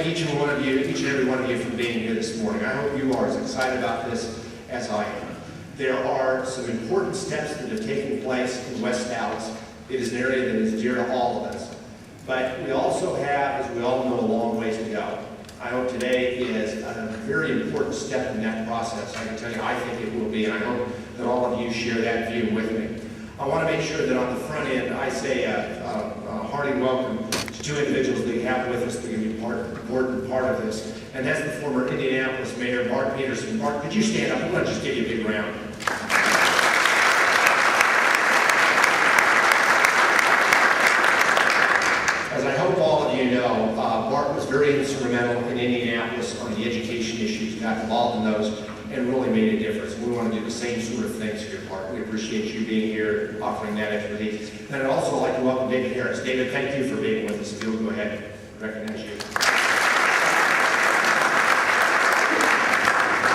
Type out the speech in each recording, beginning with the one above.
thank each and every one of you for being here this morning. I hope you are as excited about this as I am. There are some important steps that have taken place in West Dallas. It is an area that is dear to all of us. But we also have, as we all know, a long ways to go. I hope today is a very important step in that process. I can tell you, I think it will be, and I hope that all of you share that view with me. I want to make sure that on the front end, I say a hearty welcome to two individuals that we have with us that are going to be an important part of this. And that's the former Indianapolis Mayor, Mark Peterson. Mark, could you stand up? I want to just give you a big round. As I hope all of you know, Mark was very instrumental in Indianapolis on the education issues, got involved in those, and really made a difference. We want to do the same sort of things here, Mark. We appreciate you being here, offering that expertise. And I'd also like to welcome David Harris. David, thank you for being with us. If you'll go ahead and recognize you.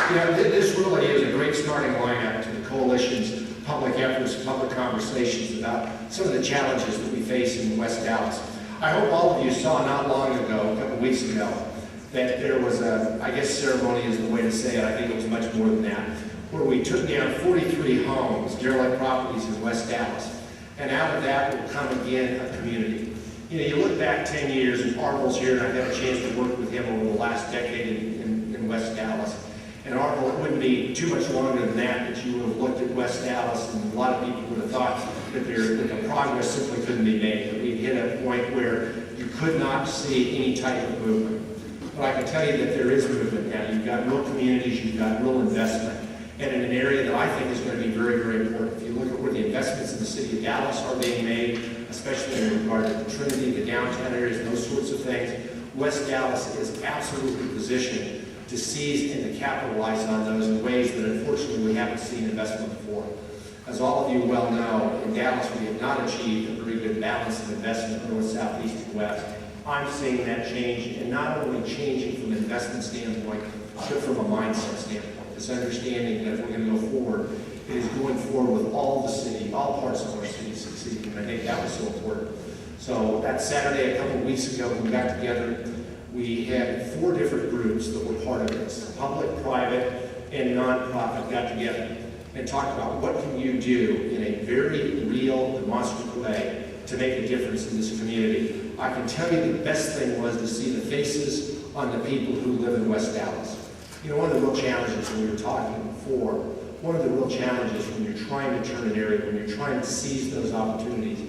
You know, this really is a great starting lineup to the coalition's public efforts, public conversations about some of the challenges that we face in West Dallas. I hope all of you saw not long ago, a couple of weeks ago, that there was a, I guess ceremony is the way to say it, I think it was much more than that, where we took down 43 homes, derelict properties in West Dallas, and out of that will come again a community. You know, you look back 10 years, and Arnold's here, and I've had a chance to work with him over the last decade in West Dallas. And Arnold, it wouldn't be too much longer than that you would have looked at West Dallas, and a lot of people would have thought that the progress simply couldn't be made, that we'd hit a point where you could not see any type of movement. But I can tell you that there is movement now. You've got real communities, you've got real investment, and in an area that I think is going to be very, very important. If you look at where the investments in the city of Dallas are being made, especially in regard to the Trinity, the downtown areas, those sorts of things, West Dallas is absolutely positioned to seize and to capitalize on those in ways that unfortunately we haven't seen investment before. As all of you well know, in Dallas we have not achieved a very good balance of investment north, south, east, and west. I'm seeing that change, and not only changing from an investment standpoint, but from a mindset standpoint. This understanding that if we're going to go forward, it is going forward with all the city, all parts of our city succeeding. And I think that was so important. So that Saturday, a couple of weeks ago, we got together. We had 4 different groups that were part of this. Public, private, and nonprofit got together and talked about what can you do in a very real, demonstrative way to make a difference in this community. I can tell you the best thing was to see the faces on the people who live in West Dallas. You know, one of the real challenges when we were talking before, one of the real challenges when you're trying to turn an area, when you're trying to seize those opportunities,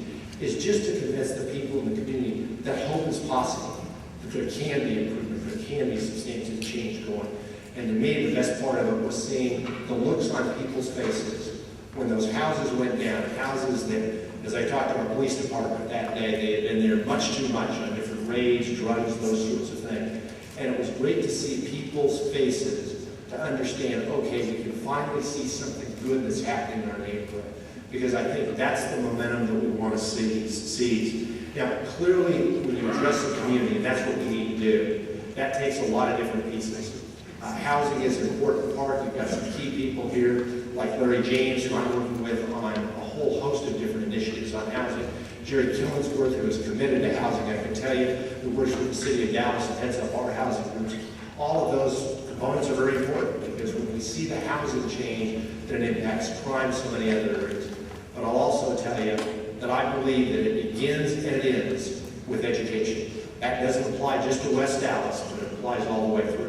is just to convince the people in the community that hope is possible. There can be improvement, there can be substantial change going. And to me, the best part of it was seeing the looks on people's faces when those houses went down, houses that, as I talked to our police department that day, they had been there much too much on different raids, drugs, those sorts of things. And it was great to see people's faces to understand, okay, we can finally see something good that's happening in our neighborhood. Because I think that's the momentum that we want to seize. Now, clearly, when you address the community, and that's what we need to do, that takes a lot of different pieces. Housing is an important part. You've got some key people here, like Larry James, who I'm working with on a whole host of different initiatives on housing. Jerry Killingsworth, who is committed to housing, I can tell you, who works with the city of Dallas and heads up our housing groups. All of those components are very important because when we see the housing change, then it impacts crime, so many other areas. But I'll also tell you that I believe that it begins and it ends with education. That doesn't apply just to West Dallas, but it applies all the way through.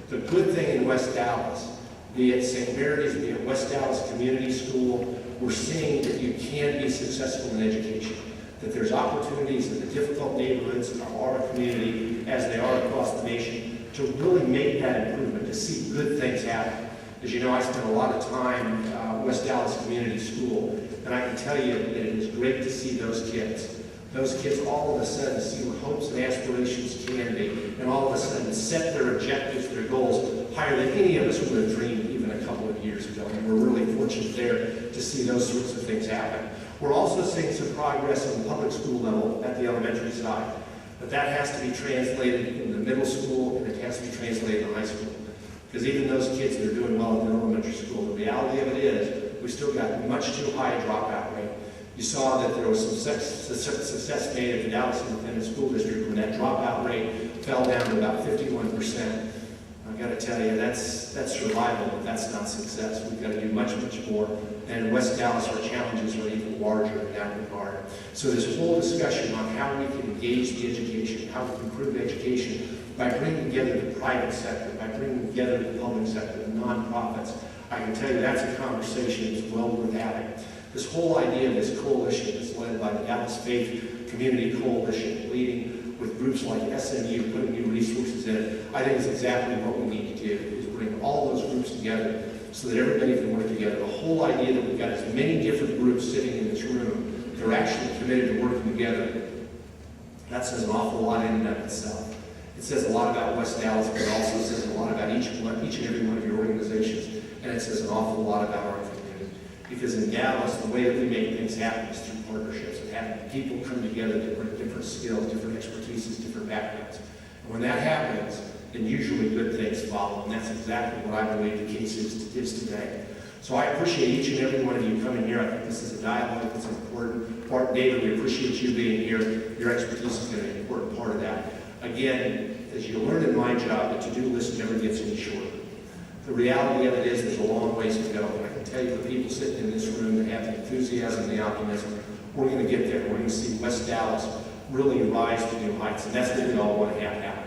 The good thing in West Dallas, be it St. Mary's, be it West Dallas Community School, we're seeing that you can be successful in education, that there's opportunities in the difficult neighborhoods of our community, as they are across the nation, to really make that improvement, to see good things happen. As you know, I spent a lot of time West Dallas Community School, and I can tell you that it is great to see those kids. Those kids all of a sudden see what hopes and aspirations can be, and all of a sudden set their objectives, their goals, higher than any of us would have dreamed even a couple of years ago. And we're really fortunate there to see those sorts of things happen. We're also seeing some progress on the public school level at the elementary side, but that has to be translated in the middle school, and it has to be translated in high school. Because even those kids that are doing well in the elementary school, the reality of it is we still got much too high a dropout rate. You saw that there was some success made at the Dallas Independent School District when that dropout rate fell down to about 51%. I've got to tell you, that's survival, but that's not success. We've got to do much, much more. And in West Dallas, our challenges are even larger in that regard. So this whole discussion on how we can engage the education, how we can improve education by bringing together the private sector, by bringing together the public sector, the nonprofits, I can tell you that's a conversation that's well worth having. This whole idea of this coalition is led by the Dallas Faith Community Coalition, leading with groups like SMU, putting new resources in it. I think it's exactly what we need to do, is bring all those groups together so that everybody can work together. The whole idea that we've got as many different groups sitting in this room that are actually committed to working together, that says an awful lot in and of itself. It says a lot about West Dallas, but it also says a lot about each and every one of your organizations, and it says an awful lot about our community. Because in Dallas, the way that we make things happen is through partnerships and having people come together to bring different skills, different expertises, different backgrounds. And when that happens, then usually good things follow, and that's exactly what I believe the case is today. So I appreciate each and every one of you coming here. I think this is a dialogue that's an important part. David, we appreciate you being here. Your expertise is going to be an important part of that. Again, as you learned in my job, the to-do list never gets any shorter. The reality of it is there's a long ways to go. And I can tell you the people sitting in this room that have the enthusiasm and the optimism, we're going to get there. We're going to see West Dallas really rise to new heights, and that's what we all want to have happen.